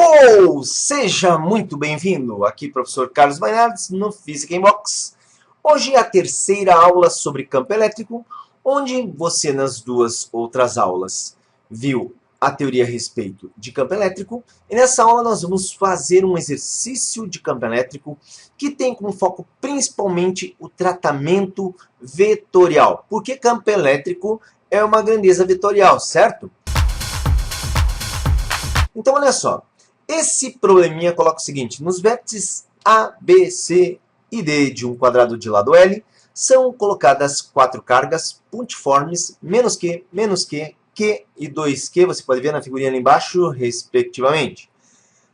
Uou! Seja muito bem-vindo! Aqui, professor Carlos Mainardes, no Physics in Box. Hoje é a terceira aula sobre campo elétrico, onde você, nas duas outras aulas, viu a teoria a respeito de campo elétrico. E nessa aula nós vamos fazer um exercício de campo elétrico que tem como foco principalmente o tratamento vetorial. Porque campo elétrico é uma grandeza vetorial, certo? Então, olha só. Esse probleminha coloca o seguinte: nos vértices A, B, C e D de um quadrado de lado L, são colocadas 4 cargas pontiformes, menos Q e 2Q, você pode ver na figurinha ali embaixo, respectivamente.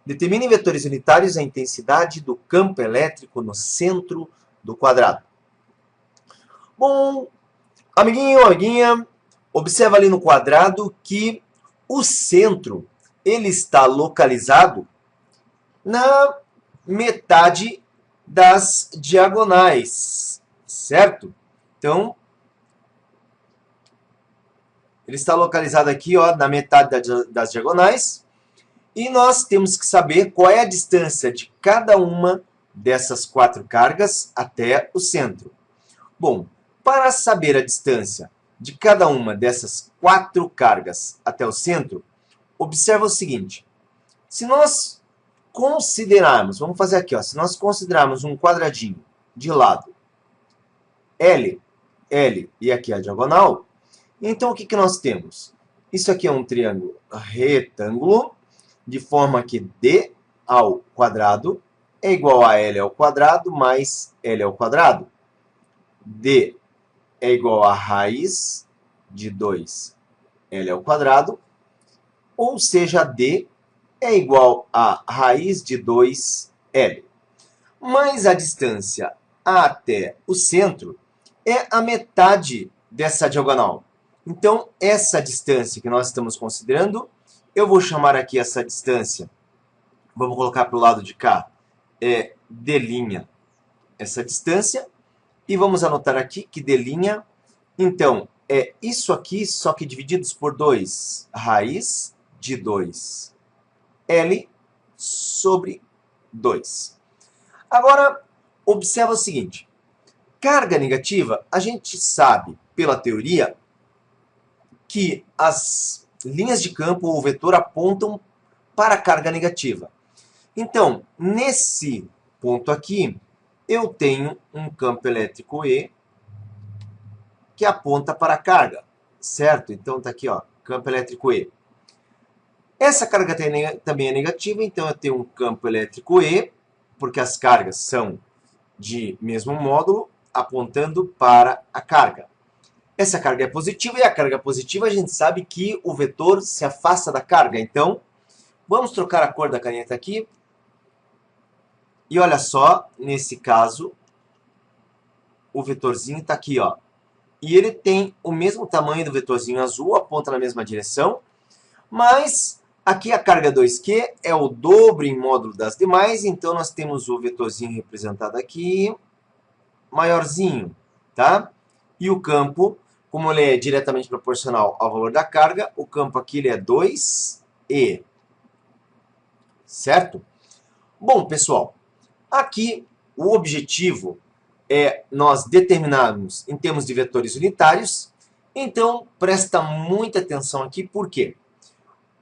Determine em vetores unitários a intensidade do campo elétrico no centro do quadrado. Bom, amiguinho, amiguinha, observa ali no quadrado que o centro ele está localizado na metade das diagonais, certo? Então, ele está localizado aqui, ó, na metade das diagonais. E nós temos que saber qual é a distância de cada uma dessas 4 cargas até o centro. Bom, para saber a distância de cada uma dessas 4 cargas até o centro, observa o seguinte: se nós considerarmos, vamos fazer aqui, ó, se nós considerarmos um quadradinho de lado L, L e aqui a diagonal, então o que nós temos? Isso aqui é um triângulo retângulo, de forma que D ao quadrado é igual a L ao quadrado mais L ao quadrado. D é igual a raiz de 2L ao quadrado, ou seja, D é igual a raiz de 2L. Mas a distância até o centro é a metade dessa diagonal. Então, essa distância que nós estamos considerando, eu vou chamar aqui essa distância, vamos colocar para o lado de cá, é D', essa distância, e vamos anotar aqui que D', então, é isso aqui, só que divididos por 2, raiz de 2L sobre 2. Agora, observa o seguinte: carga negativa, a gente sabe pela teoria que as linhas de campo ou vetor apontam para a carga negativa. Então, nesse ponto aqui, eu tenho um campo elétrico E que aponta para a carga, certo? Então, está aqui, ó, campo elétrico E. Essa carga também é negativa, então eu tenho um campo elétrico E, porque as cargas são de mesmo módulo, apontando para a carga. Essa carga é positiva, e a carga positiva a gente sabe que o vetor se afasta da carga. Então, vamos trocar a cor da caneta aqui. E olha só, nesse caso, o vetorzinho está aqui, ó. E ele tem o mesmo tamanho do vetorzinho azul, aponta na mesma direção, mas aqui a carga 2Q é o dobro em módulo das demais, então nós temos o vetorzinho representado aqui, maiorzinho, tá? E o campo, como ele é diretamente proporcional ao valor da carga, o campo aqui ele é 2E, certo? Bom, pessoal, aqui o objetivo é nós determinarmos em termos de vetores unitários, então presta muita atenção aqui, por quê?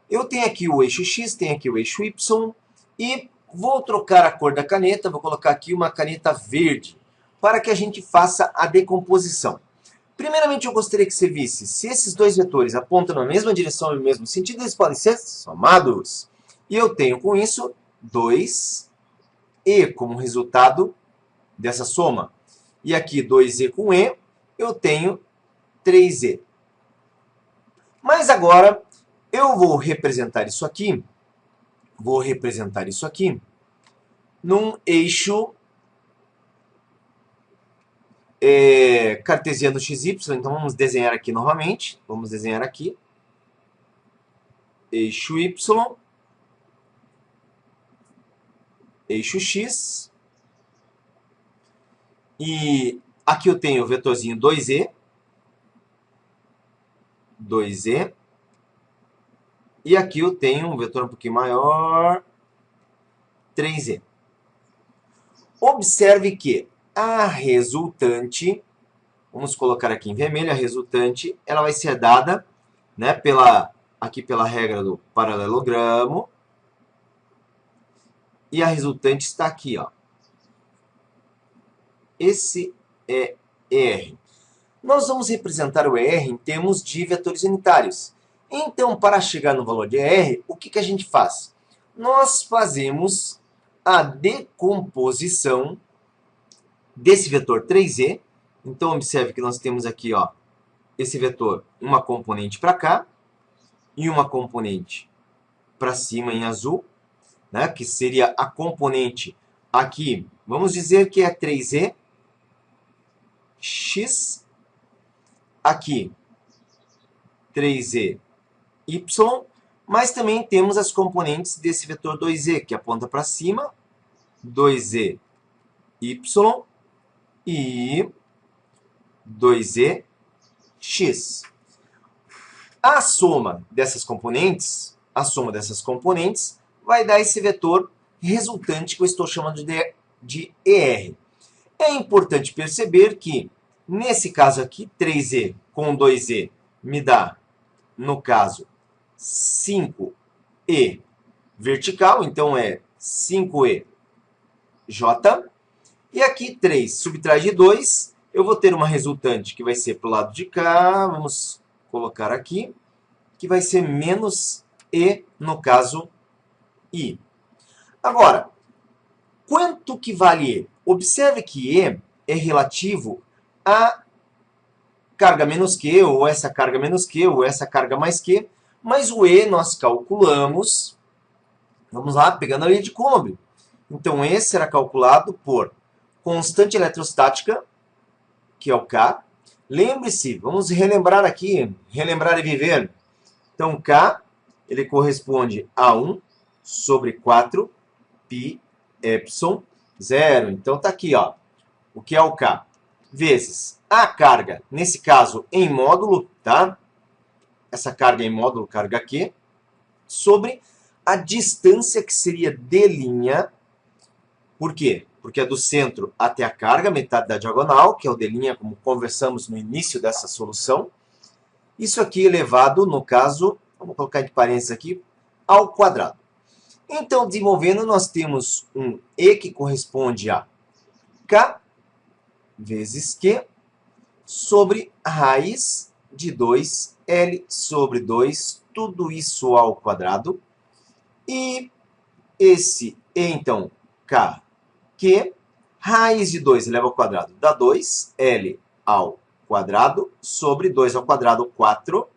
Eu tenho aqui o eixo X, tenho aqui o eixo Y, e vou trocar a cor da caneta, vou colocar aqui uma caneta verde, para que a gente faça a decomposição. Primeiramente, eu gostaria que você visse, se esses dois vetores apontam na mesma direção e no mesmo sentido, eles podem ser somados. E eu tenho com isso 2E como resultado dessa soma. E aqui 2E com E, eu tenho 3E. Mas agora, eu vou representar isso aqui num eixo cartesiano XY. Então vamos desenhar aqui novamente. Vamos desenhar aqui. Eixo Y. Eixo X. E aqui eu tenho o vetorzinho 2E. 2E. E aqui eu tenho um vetor um pouquinho maior. 3e. Observe que a resultante, vamos colocar aqui em vermelho, a resultante, ela vai ser dada, né, aqui pela regra do paralelogramo, e a resultante está aqui, ó. Esse é ER. Nós vamos representar o ER em termos de vetores unitários. Então, para chegar no valor de ER, o que a gente faz? Nós fazemos a decomposição desse vetor 3e. Então, observe que nós temos aqui, ó, esse vetor, uma componente para cá e uma componente para cima em azul, né, que seria a componente aqui, vamos dizer que é 3e, x, aqui 3e, y, mas também temos as componentes desse vetor 2e, que aponta para cima, 2e, y e 2e, x. A soma dessas componentes vai dar esse vetor resultante que eu estou chamando de ER. É importante perceber que, nesse caso aqui, 3e com 2e me dá, no caso, 5e vertical, então é 5eJ. E aqui 3 subtrai de 2, eu vou ter uma resultante que vai ser para o lado de cá, vamos colocar aqui, que vai ser menos e, no caso, i. Agora, quanto que vale e? Observe que e é relativo a carga menos Q, ou essa carga menos Q, ou essa carga mais Q, mas o e nós calculamos, vamos lá, pegando a linha de Coulomb. Então, e será calculado por constante eletrostática, que é o K. Lembre-se, vamos relembrar aqui, relembrar e viver. Então, K, ele corresponde a 1 sobre 4 π epsilon 0. Então, está aqui, ó, o que é o K, vezes a carga, nesse caso, em módulo, tá? Essa carga em módulo, carga Q, sobre a distância que seria d'. Por quê? Porque é do centro até a carga, metade da diagonal, que é o d', como conversamos no início dessa solução. Isso aqui elevado, no caso, vamos colocar entre parênteses aqui, ao quadrado. Então, desenvolvendo, nós temos um E que corresponde a K vezes Q sobre raiz de 2L sobre 2, tudo isso ao quadrado. E esse E, então, K, Q, raiz de 2 eleva ao quadrado dá 2, L ao quadrado sobre 2 ao quadrado, 4.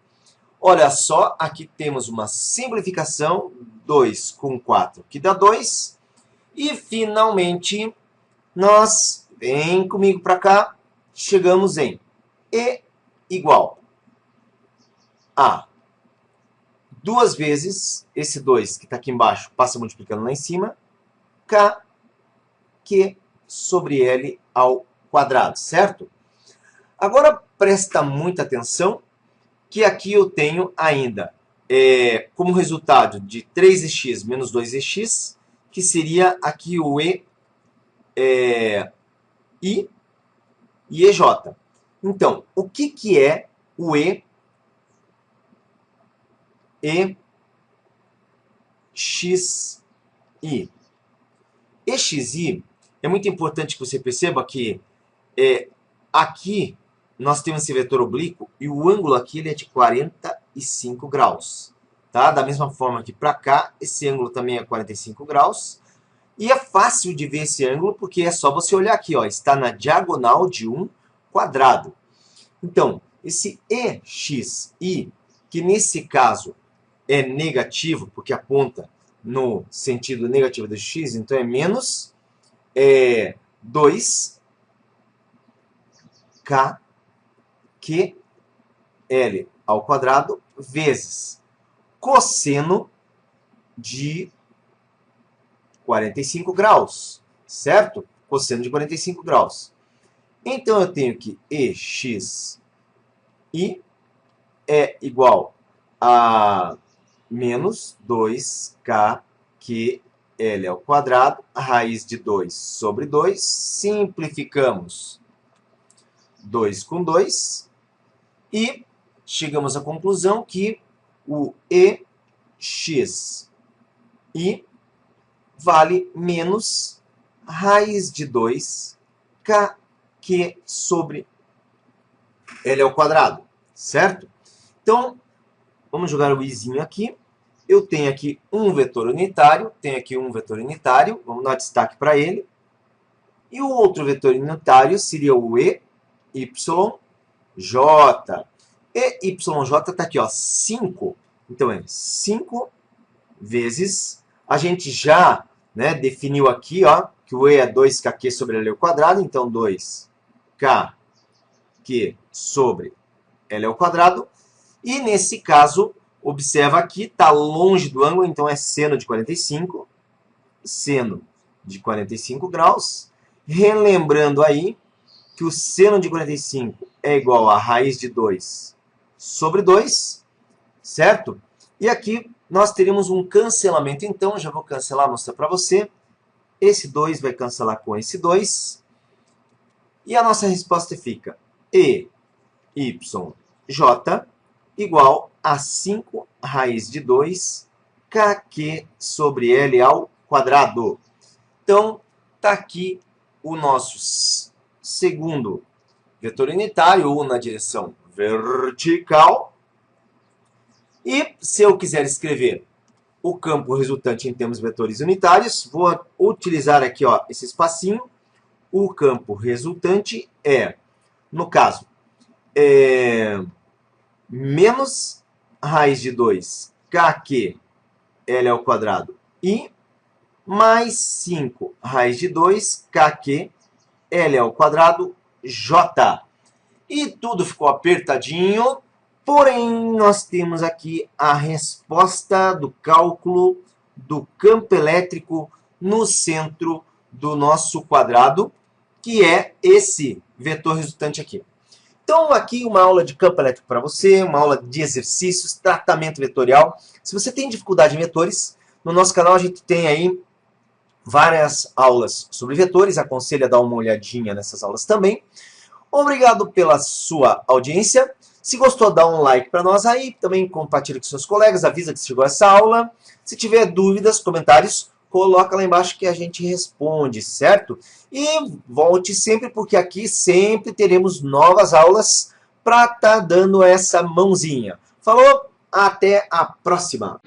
Olha só, aqui temos uma simplificação, 2 com 4, que dá 2. E, finalmente, nós, vem comigo para cá, chegamos em E igual a 2 vezes, esse 2 que está aqui embaixo passa multiplicando lá em cima, K, Q sobre L ao quadrado, certo? Agora, presta muita atenção, que aqui eu tenho ainda, como resultado de 3x menos 2x, que seria aqui o I e EJ. Então, o que é o EXI? EXI é muito importante que você perceba que aqui nós temos esse vetor oblíquo e o ângulo aqui ele é de 45 graus. Tá? Da mesma forma que para cá, esse ângulo também é 45 graus. E é fácil de ver esse ângulo porque é só você olhar aqui, ó, está na diagonal de um quadrado. Então, esse EXI, que nesse caso é negativo, porque aponta no sentido negativo do x, então é menos 2 K QL ao quadrado vezes cosseno de 45 graus, certo? Cosseno de 45 graus. Então, eu tenho que EXI é igual a menos 2 KQL L ao quadrado, raiz de 2 sobre 2, simplificamos 2 com 2, e chegamos à conclusão que o EXI vale menos raiz de 2 KQ sobre L ao quadrado, certo? Então, vamos jogar o izinho aqui. Eu tenho aqui um vetor unitário, vamos dar destaque para ele. E o outro vetor unitário seria o EYJ. EYJ está aqui, ó, 5. Então, é 5 vezes. A gente já, né, definiu aqui, ó, que o E é 2kq sobre L ao quadrado. Então, 2kq sobre L ao quadrado. E, nesse caso, observa aqui, está longe do ângulo, então é seno de 45. Seno de 45 graus. Relembrando aí que o seno de 45 é igual a raiz de 2 sobre 2, certo? E aqui nós teríamos um cancelamento, então, já vou cancelar, mostrar para você. Esse 2 vai cancelar com esse 2. E a nossa resposta fica EYJ igual a 5 raiz de 2 kq sobre L ao quadrado. Então, está aqui o nosso segundo vetor unitário, ou na direção vertical. E se eu quiser escrever o campo resultante em termos vetores unitários, vou utilizar aqui, ó, esse espacinho. O campo resultante é, no caso, menos raiz de 2 kq L ao quadrado e mais 5 raiz de 2 kq L ao quadrado J. E tudo ficou apertadinho, porém nós temos aqui a resposta do cálculo do campo elétrico no centro do nosso quadrado, que é esse vetor resultante aqui. Então, aqui uma aula de campo elétrico para você, uma aula de exercícios, tratamento vetorial. Se você tem dificuldade em vetores, no nosso canal a gente tem aí várias aulas sobre vetores, aconselho a dar uma olhadinha nessas aulas também. Obrigado pela sua audiência. Se gostou, dá um like para nós aí, também compartilha com seus colegas, avisa que chegou essa aula. Se tiver dúvidas, comentários, coloca lá embaixo que a gente responde, certo? E volte sempre, porque aqui sempre teremos novas aulas para estar dando essa mãozinha. Falou, até a próxima!